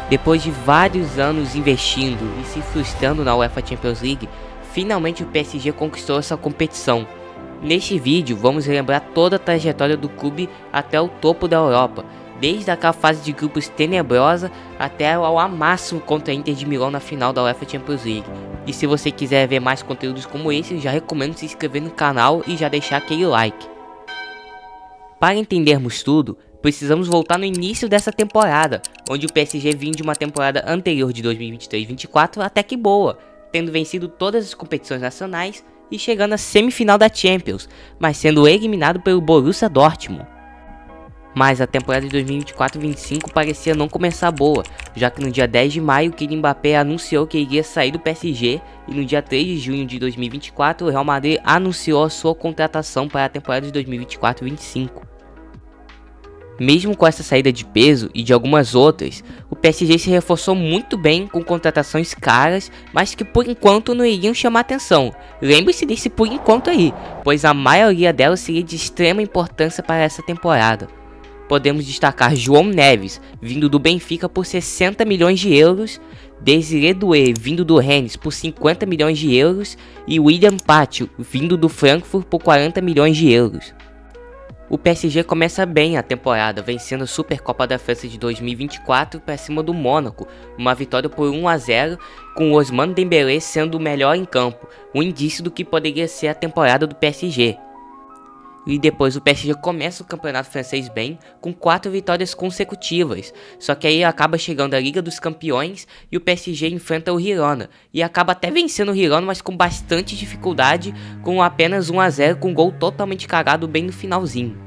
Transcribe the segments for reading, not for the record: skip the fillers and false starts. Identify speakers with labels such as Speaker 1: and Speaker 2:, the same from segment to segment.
Speaker 1: Depois de vários anos investindo e se frustrando na UEFA Champions League, finalmente o PSG conquistou essa competição. Neste vídeo vamos relembrar toda a trajetória do clube até o topo da Europa, desde aquela fase de grupos tenebrosa até ao amássimo contra a Inter de Milão na final da UEFA Champions League. E se você quiser ver mais conteúdos como esse, já recomendo se inscrever no canal e já deixar aquele like. Para entendermos tudo, precisamos voltar no início dessa temporada, onde o PSG vinha de uma temporada anterior de 2023-24 até que boa, tendo vencido todas as competições nacionais e chegando à semifinal da Champions, mas sendo eliminado pelo Borussia Dortmund. Mas a temporada de 2024-25 parecia não começar boa, já que no dia 10 de maio Kylian Mbappé anunciou que iria sair do PSG e no dia 3 de junho de 2024 o Real Madrid anunciou a sua contratação para a temporada de 2024-25. Mesmo com essa saída de peso e de algumas outras, o PSG se reforçou muito bem com contratações caras, mas que por enquanto não iriam chamar atenção. Lembre-se desse por enquanto aí, pois a maioria delas seria de extrema importância para essa temporada. Podemos destacar João Neves, vindo do Benfica por 60 milhões de euros, Désiré Doué, vindo do Rennes por 50 milhões de euros e William Pacho, vindo do Frankfurt por 40 milhões de euros. O PSG começa bem a temporada, vencendo a Supercopa da França de 2024 para cima do Mônaco, uma vitória por 1-0, com Ousmane Dembélé sendo o melhor em campo, um indício do que poderia ser a temporada do PSG. E depois o PSG começa o campeonato francês bem, com 4 vitórias consecutivas, só que aí acaba chegando a Liga dos Campeões e o PSG enfrenta o Girona, e acaba até vencendo o Girona, mas com bastante dificuldade, com apenas 1-0, com um gol totalmente cagado bem no finalzinho.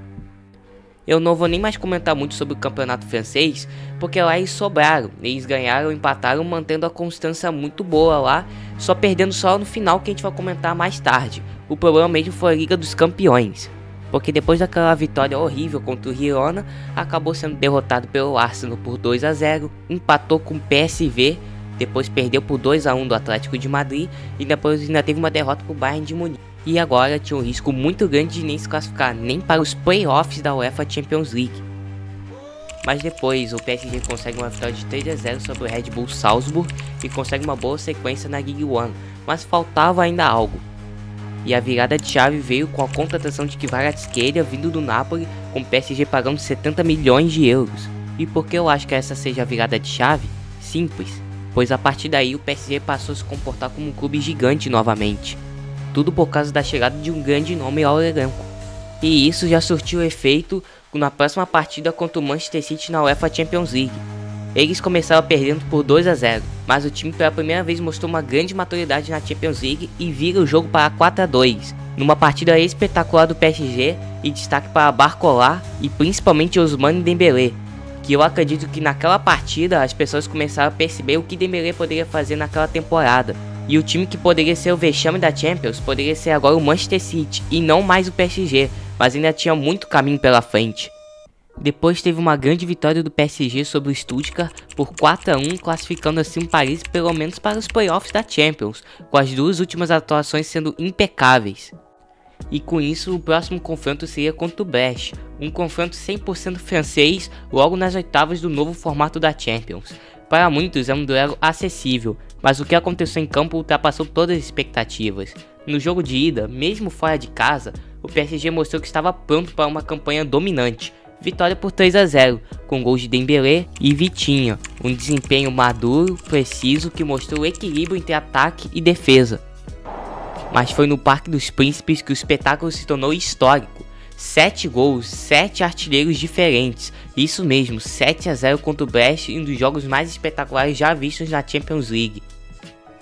Speaker 1: Eu não vou nem mais comentar muito sobre o campeonato francês, porque lá eles sobraram, eles ganharam, empataram, mantendo a constância muito boa lá, só perdendo só no final que a gente vai comentar mais tarde. O problema mesmo foi a Liga dos Campeões, porque depois daquela vitória horrível contra o Girona, acabou sendo derrotado pelo Arsenal por 2-0, empatou com o PSV, depois perdeu por 2-1 do Atlético de Madrid e depois ainda teve uma derrota para o Bayern de Munique. E agora tinha um risco muito grande de nem se classificar nem para os playoffs da UEFA Champions League. Mas depois o PSG consegue uma vitória de 3-0 sobre o Red Bull Salzburg e consegue uma boa sequência na Ligue 1, mas faltava ainda algo. E a virada de chave veio com a contratação de Kvaratskhelia vindo do Napoli, com o PSG pagando 70 milhões de euros. E por que eu acho que essa seja a virada de chave? Simples, pois a partir daí o PSG passou a se comportar como um clube gigante novamente. Tudo por causa da chegada de um grande nome ao elenco. E isso já surtiu efeito na próxima partida contra o Manchester City na UEFA Champions League. Eles começaram perdendo por 2-0, mas o time pela primeira vez mostrou uma grande maturidade na Champions League e vira o jogo para 4-2, numa partida espetacular do PSG e destaque para Barcola e principalmente Ousmane Dembélé, que eu acredito que naquela partida as pessoas começaram a perceber o que Dembélé poderia fazer naquela temporada. E o time que poderia ser o vexame da Champions poderia ser agora o Manchester City e não mais o PSG, mas ainda tinha muito caminho pela frente. Depois teve uma grande vitória do PSG sobre o Stuttgart por 4-1, classificando assim o Paris pelo menos para os playoffs da Champions, com as duas últimas atuações sendo impecáveis. E com isso o próximo confronto seria contra o Brest, um confronto 100% francês logo nas oitavas do novo formato da Champions. Para muitos é um duelo acessível, mas o que aconteceu em campo ultrapassou todas as expectativas. No jogo de ida, mesmo fora de casa, o PSG mostrou que estava pronto para uma campanha dominante. Vitória por 3-0, com gols de Dembélé e Vitinha, um desempenho maduro, preciso, que mostrou o equilíbrio entre ataque e defesa. Mas foi no Parque dos Príncipes que o espetáculo se tornou histórico. 7 gols, 7 artilheiros diferentes, isso mesmo, 7-0 contra o Brest, um dos jogos mais espetaculares já vistos na Champions League.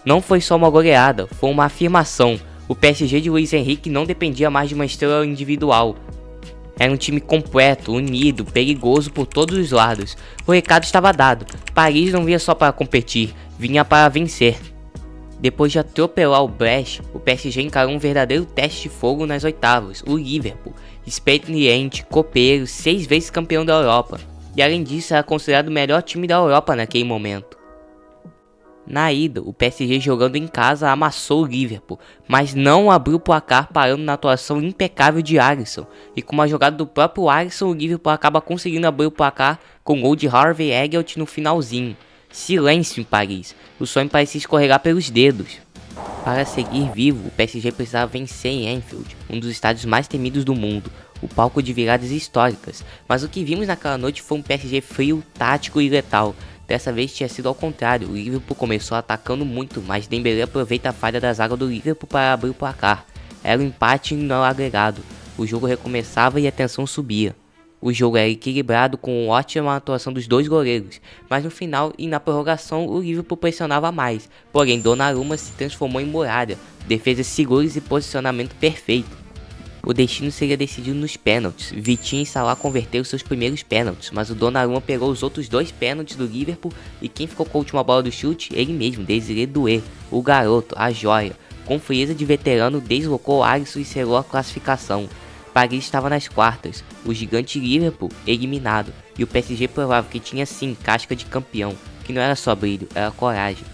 Speaker 1: Não foi só uma goleada, foi uma afirmação. O PSG de Luis Henrique não dependia mais de uma estrela individual. Era um time completo, unido, perigoso por todos os lados. O recado estava dado. Paris não vinha só para competir, vinha para vencer. Depois de atropelar o Brest, o PSG encarou um verdadeiro teste de fogo nas oitavas, o Liverpool, experiente, copeiro, 6 vezes campeão da Europa. E além disso era considerado o melhor time da Europa naquele momento. Na ida, o PSG jogando em casa amassou o Liverpool, mas não abriu o placar, parando na atuação impecável de Alisson. E com uma jogada do próprio Alisson, o Liverpool acaba conseguindo abrir o placar com o gol de Harvey Elliott no finalzinho. Silêncio em Paris. O sonho parecia escorregar pelos dedos. Para seguir vivo, o PSG precisava vencer em Anfield, um dos estádios mais temidos do mundo, o palco de viradas históricas. Mas o que vimos naquela noite foi um PSG frio, tático e letal. Dessa vez tinha sido ao contrário, o Liverpool começou atacando muito, mas Dembélé aproveita a falha da zaga do Liverpool para abrir o placar. Era um empate no agregado, o jogo recomeçava e a tensão subia. O jogo era equilibrado com uma ótima atuação dos dois goleiros, mas no final e na prorrogação o Liverpool pressionava mais, porém Donnarumma se transformou em muralha, defesas seguras e posicionamento perfeito. O destino seria decidido nos pênaltis. Vitinha e Salah converteram seus primeiros pênaltis, mas o Donnarumma pegou os outros 2 pênaltis do Liverpool e quem ficou com a última bola do chute? Ele mesmo, Désiré Doué, o garoto, a joia. Com frieza de veterano, deslocou Alisson e selou a classificação. Paris estava nas quartas, o gigante Liverpool eliminado, e o PSG provava que tinha sim casca de campeão, que não era só brilho, era coragem.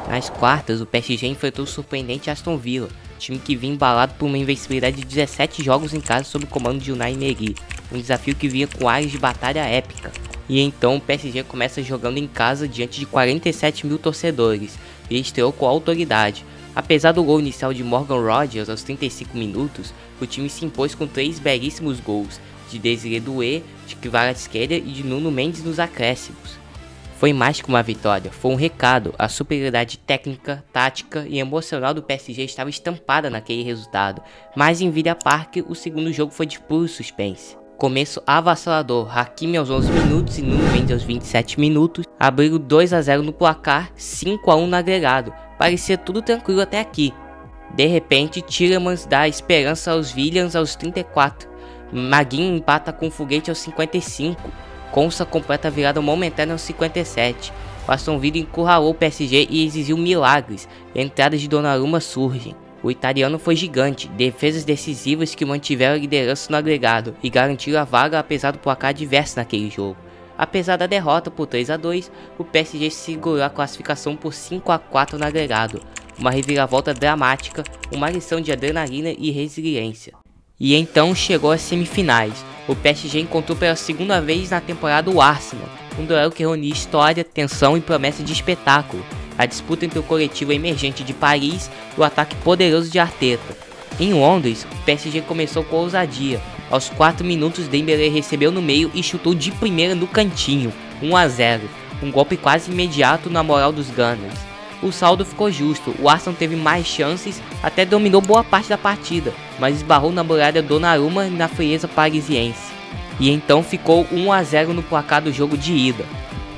Speaker 1: Nas quartas, o PSG enfrentou o surpreendente Aston Villa, time que vinha embalado por uma invencibilidade de 17 jogos em casa sob o comando de Unai Emery, um desafio que vinha com áreas de batalha épica. E então o PSG começa jogando em casa diante de 47 mil torcedores, e estreou com autoridade. Apesar do gol inicial de Morgan Rogers aos 35 minutos, o time se impôs com 3 belíssimos gols, de Désiré Doué, de Kvaratskhelia e de Nuno Mendes nos acréscimos. Foi mais que uma vitória, foi um recado. A superioridade técnica, tática e emocional do PSG estava estampada naquele resultado, mas em Villa Park o segundo jogo foi de puro suspense. Começo avassalador, Hakimi aos 11 minutos e Nuno Mendes aos 27 minutos, abriram 2 a 0 no placar, 5 a 1 no agregado, parecia tudo tranquilo até aqui. De repente, Tielemans dá esperança aos Williams aos 34, Maguinho empata com Foguete aos 55, Konsa completa a virada momentânea aos 57, o Aston Villa encurralou o PSG e exigiu milagres, e entradas de Donnarumma surgem. O italiano foi gigante, defesas decisivas que mantiveram a liderança no agregado e garantiram a vaga apesar do placar adverso naquele jogo. Apesar da derrota por 3 a 2, o PSG segurou a classificação por 5 a 4 no agregado, uma reviravolta dramática, uma lição de adrenalina e resiliência. E então chegou às semifinais. O PSG encontrou pela segunda vez na temporada o Arsenal, um duelo que reunia história, tensão e promessa de espetáculo. A disputa entre o coletivo emergente de Paris e o ataque poderoso de Arteta. Em Londres, o PSG começou com ousadia. Aos 4 minutos, Dembélé recebeu no meio e chutou de primeira no cantinho, 1 a 0, um golpe quase imediato na moral dos Gunners. O saldo ficou justo, o Arsenal teve mais chances, até dominou boa parte da partida, mas esbarrou na muralha Donnarumma e na frieza parisiense. E então ficou 1 a 0 no placar do jogo de ida.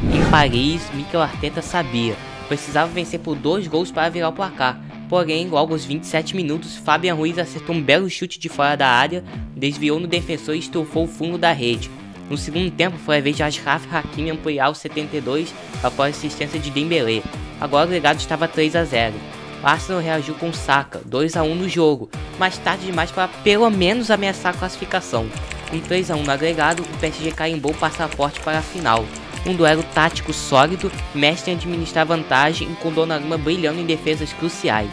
Speaker 1: Em Paris, Mikel Arteta sabia. Precisava vencer por 2 gols para virar o placar, porém logo aos 27 minutos Fabian Ruiz acertou um belo chute de fora da área, desviou no defensor e estufou o fundo da rede. No segundo tempo foi a vez de Achraf Hakimi ampliar os 72 após a assistência de Dembélé. Agora o agregado estava 3 a 0. O Arsenal reagiu com Saka, 2 a 1 no jogo, mas tarde demais para pelo menos ameaçar a classificação. Com 3 a 1 no agregado, o PSG carimbou o passaporte para a final. Um duelo tático sólido, mestre em administrar vantagem e com Donnarumma brilhando em defesas cruciais.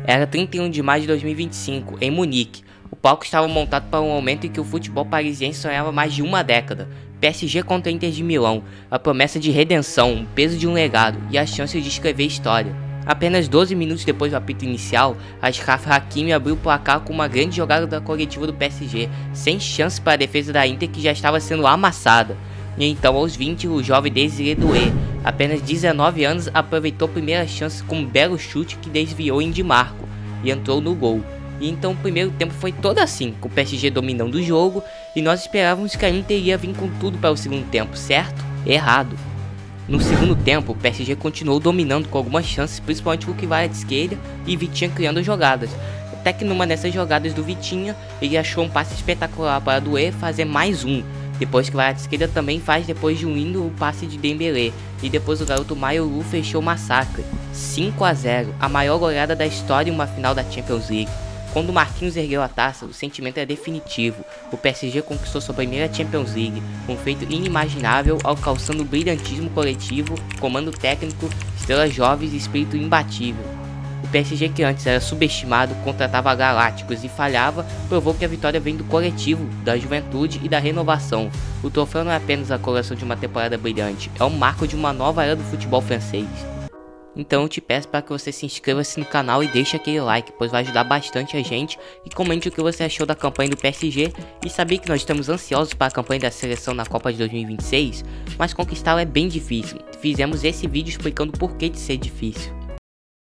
Speaker 1: Era 31 de maio de 2025, em Munique. O palco estava montado para um momento em que o futebol parisiense sonhava mais de uma década. PSG contra Inter de Milão, a promessa de redenção, o peso de um legado e a chance de escrever história. Apenas 12 minutos depois do apito inicial, Achraf Hakimi abriu o placar com uma grande jogada da coletiva do PSG, sem chance para a defesa da Inter que já estava sendo amassada. E então aos 20, o jovem Désiré Doué, apenas 19 anos, aproveitou a primeira chance com um belo chute que desviou em Di Marco e entrou no gol. E então o primeiro tempo foi todo assim, com o PSG dominando o jogo, e nós esperávamos que a Inter ia vir com tudo para o segundo tempo, certo? Errado. No segundo tempo, o PSG continuou dominando com algumas chances, principalmente com Kvaratskhelia e Vitinha criando jogadas. Até que numa dessas jogadas do Vitinha, ele achou um passe espetacular para Doué fazer mais um. Depois que Kvaratskhelia também faz depois de um lindo passe de Dembélé. E depois o garoto Maioru fechou o massacre. 5 a 0, a maior goleada da história em uma final da Champions League. Quando Marquinhos ergueu a taça, o sentimento é definitivo. O PSG conquistou sua primeira Champions League, um feito inimaginável, alcançando o brilhantismo coletivo, comando técnico, estrelas jovens e espírito imbatível. O PSG, que antes era subestimado, contratava galácticos e falhava, provou que a vitória vem do coletivo, da juventude e da renovação. O troféu não é apenas a coroação de uma temporada brilhante, é um marco de uma nova era do futebol francês. Então eu te peço para que você se inscreva-se no canal e deixe aquele like, pois vai ajudar bastante a gente, e comente o que você achou da campanha do PSG, e sabia que nós estamos ansiosos para a campanha da seleção na Copa de 2026, mas conquistá-la é bem difícil. Fizemos esse vídeo explicando o porquê de ser difícil.